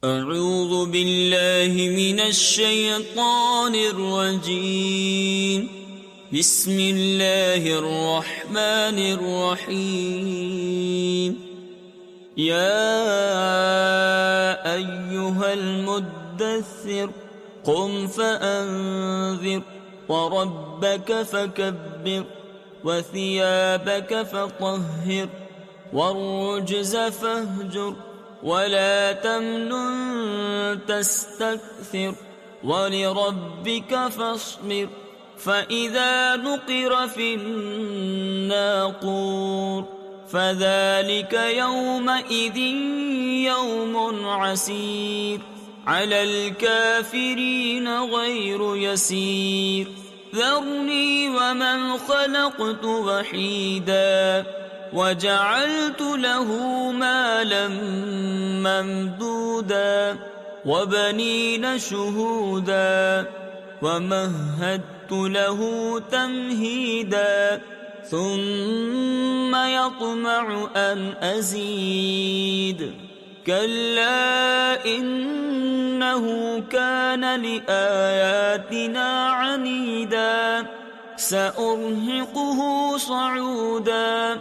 أعوذ بالله من الشيطان الرجيم. بسم الله الرحمن الرحيم. يا أيها المدثر قم فأنذر وربك فكبر وثيابك فطهر والرجز فاهجر ولا تمنن تستكثر ولربك فاصبر فإذا نقر في الناقور فذلك يومئذ يوم عسير على الكافرين غير يسير. ذرني ومن خلقت وحيدا وجعلت له مالا ممدودا وبنين شهودا ومهدت له تمهيدا ثم يطمع أن أزيد كلا إنه كان لآياتنا عنيدا سأرهقه صعودا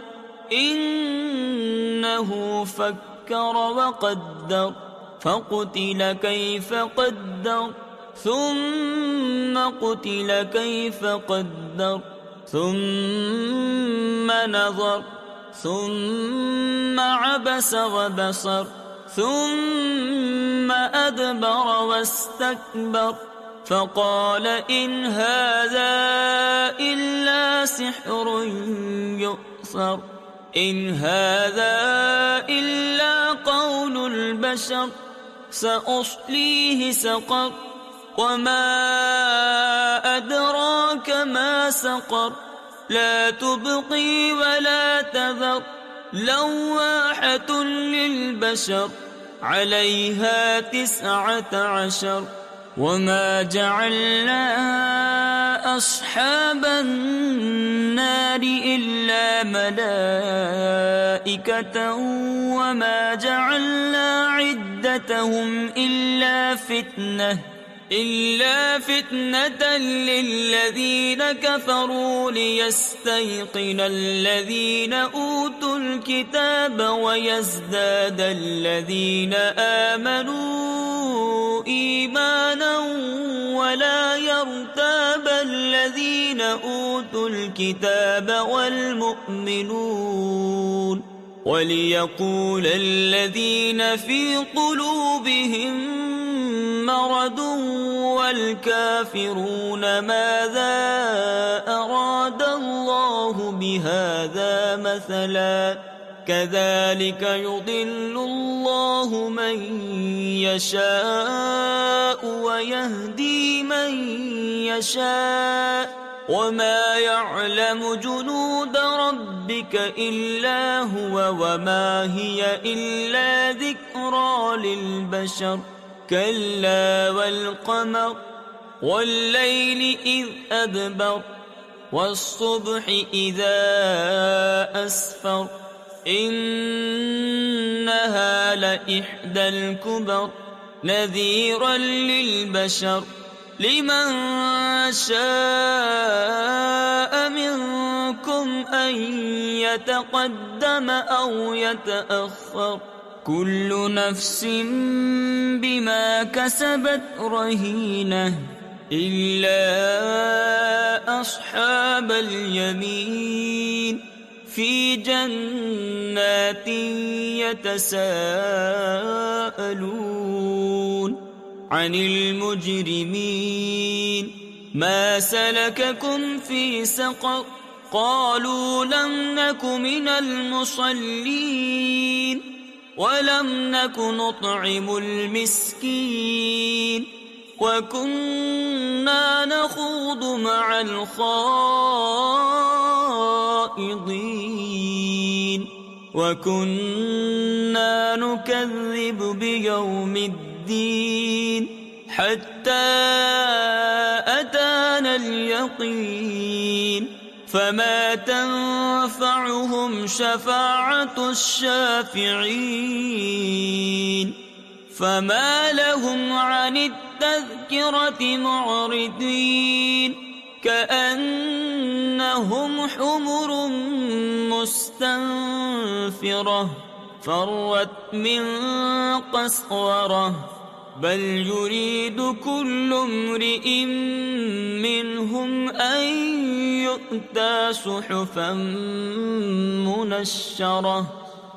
إنه فكر وقدر فقتل كيف قدر ثم قتل كيف قدر ثم نظر ثم عبس وبصر ثم أدبر واستكبر فقال إن هذا إلا سحر يؤثر إن هذا إلا قول البشر سأصليه سقر وما أدراك ما سقر لا تبقي ولا تذر لواحة للبشر عليها 19 وما جعلنا أصحاب النار إلا ملائكة وما جعلنا عدتهم إلا فتنة للذين كفروا ليستيقن الذين أوتوا الكتاب ويزداد الذين آمنوا إيمانا ولا يرتاب الذين أوتوا الكتاب والمؤمنون وليقول الذين في قلوبهم مرض والكافرون ماذا أراد الله بهذا مثلا كذلك يضل الله من يشاء ويهدي من يشاء وما يعلم جنود ربك إلا هو وما هي إلا ذكرى للبشر كلا والقمر والليل إذ أدبر والصبح إذا أسفر إنها لإحدى الكبر نذيرا للبشر لمن شاء منكم أن يتقدم أو يتأخر كل نفس بما كسبت رهينة إلا أصحاب اليمين في جنات يتساءلون عن المجرمين ما سلككم في سقر قالوا لم نك من المصلين ولم نك نطعم المسكين وكنا نخوض مع الخائضين وكنا نكذب بيوم الدين حتى أتانا اليقين فما تنفعهم شفاعة الشافعين فما لهم عن التذكرة معرضين كأنهم حمر مستنفرة فرت من قسورة بل يريد كل امرئ منهم أن يؤتى صحفا منشرة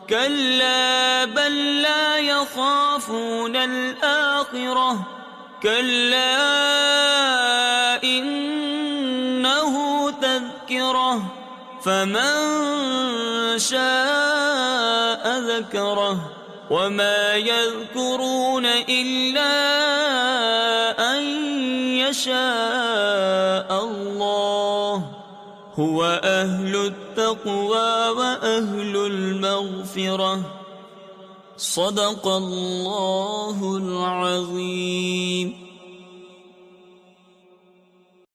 كلا بل لا يخافون الآخرة كلا إنه تذكرة فمن شاء ذكره وما يذكرون إلا أن يشاء الله هو أهل التقوى وأهل المغفرة صدق الله العظيم.